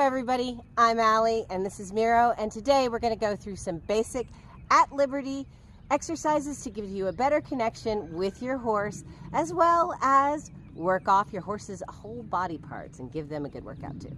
everybody, I'm Allie and this is Miro, and today we're going to go through some basic at liberty exercises to give you a better connection with your horse, as well as work off your horse's whole body parts and give them a good workout too.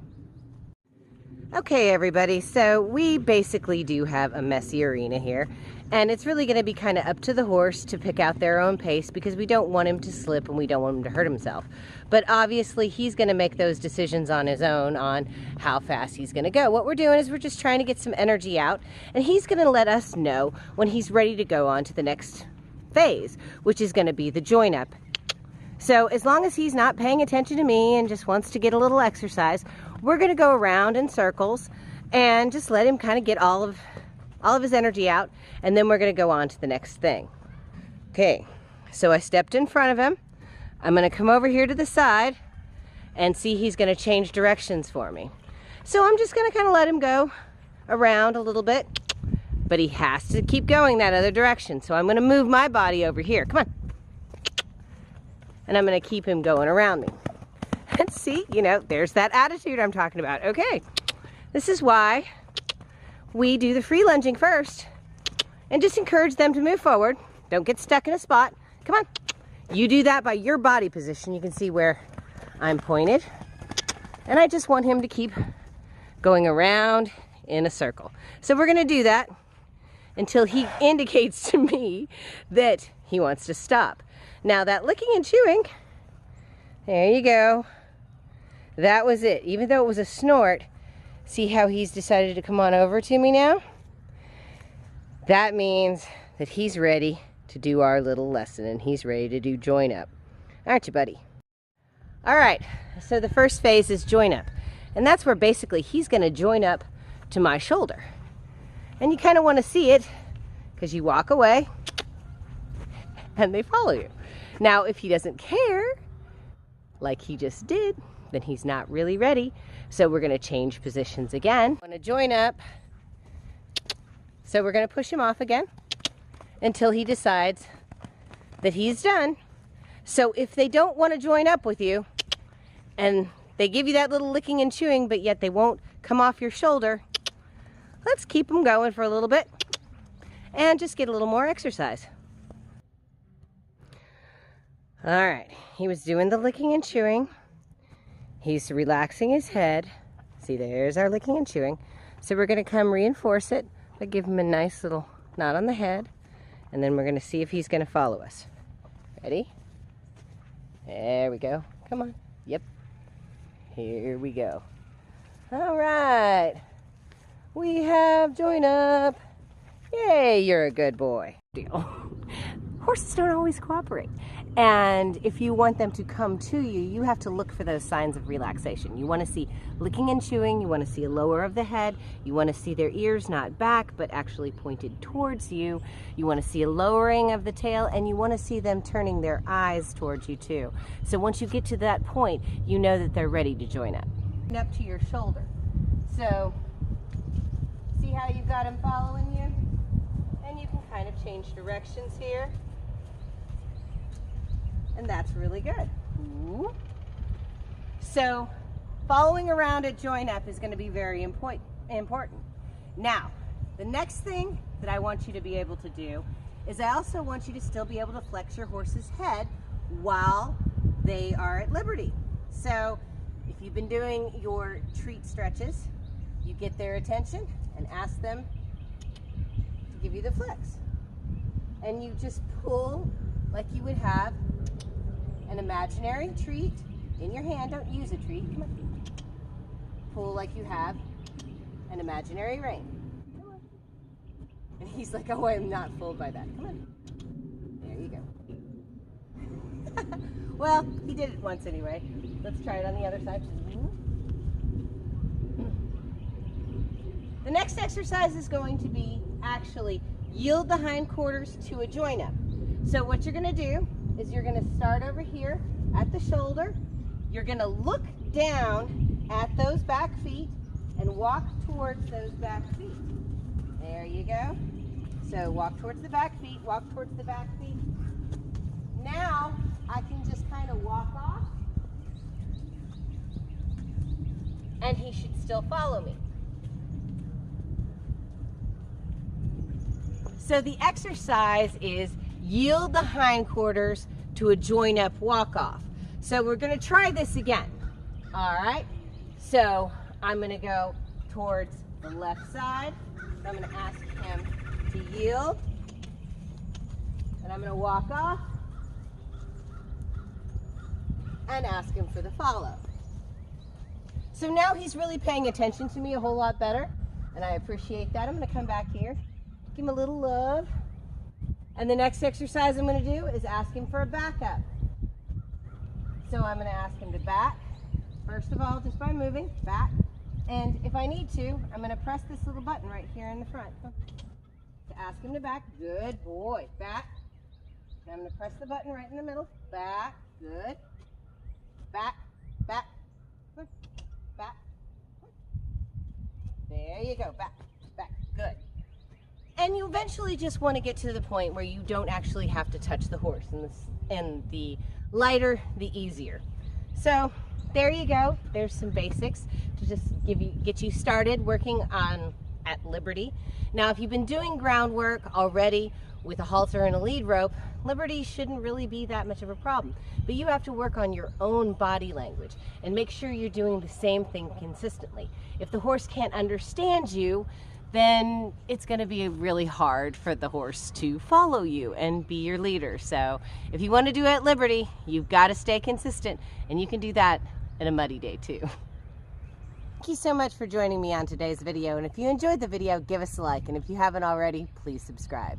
Okay everybody, so we basically do have a messy arena here, and it's really going to be kind of up to the horse to pick out their own pace because we don't want him to slip and we don't want him to hurt himself. But obviously he's going to make those decisions on his own on how fast he's going to go. What we're doing is we're just trying to get some energy out, and he's going to let us know when he's ready to go on to the next phase, which is going to be the join up. So as long as he's not paying attention to me and just wants to get a little exercise, we're going to go around in circles and just let him kind of get all of his energy out, and then we're going to go on to the next thing. Okay, so I stepped in front of him. I'm going to come over here to the side and see he's going to change directions for me. So I'm just going to kind of let him go around a little bit, but he has to keep going that other direction. So I'm going to move my body over here. Come on. And I'm going to keep him going around me. And see, you know, there's that attitude I'm talking about. Okay, this is why we do the free lunging first and just encourage them to move forward. Don't get stuck in a spot. Come on. You do that by your body position. You can see where I'm pointed. And I just want him to keep going around in a circle. So we're going to do that until he indicates to me that he wants to stop. Now that licking and chewing, there you go. That was it. Even though it was a snort, see how he's decided to come on over to me now? That means that he's ready to do our little lesson, and he's ready to do join up. Aren't you, buddy? All right, so the first phase is join up. And that's where basically he's going to join up to my shoulder. And you kind of want to see it because you walk away and they follow you. Now, if he doesn't care, like he just did, then he's not really ready. So we're going to change positions again. Want to join up. So we're going to push him off again until he decides that he's done. So if they don't want to join up with you and they give you that little licking and chewing, but yet they won't come off your shoulder, let's keep them going for a little bit and just get a little more exercise. All right, he was doing the licking and chewing. He's relaxing his head. See, there's our licking and chewing. So we're going to come reinforce it by giving him a nice little nod on the head. And then we're going to see if he's going to follow us. Ready? There we go. Come on. Yep. Here we go. All right. We have join up. Yay, you're a good boy. Deal. Horses don't always cooperate. And if you want them to come to you, you have to look for those signs of relaxation. You want to see licking and chewing. You want to see a lower of the head. You want to see their ears not back, but actually pointed towards you. You want to see a lowering of the tail, and you want to see them turning their eyes towards you too. So once you get to that point, you know that they're ready to join up. Up to your shoulder. So see how you've got them following you? And you can kind of change directions here. And that's really good. Ooh. So following around at join up is going to be very important. Now, the next thing that I want you to be able to do is I also want you to still be able to flex your horse's head while they are at liberty. So if you've been doing your treat stretches, you get their attention and ask them to give you the flex. And you just pull like you would have an imaginary treat in your hand. Don't use a treat. Come on. Pull like you have an imaginary rein. Come on. And he's like, oh, I'm not fooled by that. Come on. There you go. Well, he did it once anyway. Let's try it on the other side. The next exercise is going to be actually yield the hindquarters to a join up. So what you're going to do is you're going to start over here at the shoulder. You're going to look down at those back feet and walk towards those back feet. There you go. So walk towards the back feet, walk towards the back feet. Now I can just kind of walk off and he should still follow me. So the exercise is yield the hindquarters to a join up walk off. So we're going to try this again. All right. So I'm going to go towards the left side. I'm going to ask him to yield. And I'm going to walk off and ask him for the follow. So now he's really paying attention to me a whole lot better, and I appreciate that. I'm going to come back here, give him a little love. And the next exercise I'm going to do is ask him for a backup. So I'm going to ask him to back, first of all, just by moving, back. And if I need to, I'm going to press this little button right here in the front to ask him to back. Good boy. Back. And I'm going to press the button right in the middle. Back. Good. Back. Back. Back. There you go. Back. Back. Good. And you eventually just want to get to the point where you don't actually have to touch the horse, and the lighter, the easier. So there you go. There's some basics to just get you started working on at Liberty. Now, if you've been doing groundwork already with a halter and a lead rope, Liberty shouldn't really be that much of a problem. But you have to work on your own body language and make sure you're doing the same thing consistently. If the horse can't understand you, then it's going to be really hard for the horse to follow you and be your leader. So if you want to do it at Liberty, you've got to stay consistent, and you can do that in a muddy day too. Thank you so much for joining me on today's video, and if you enjoyed the video, give us a like, and if you haven't already, please subscribe.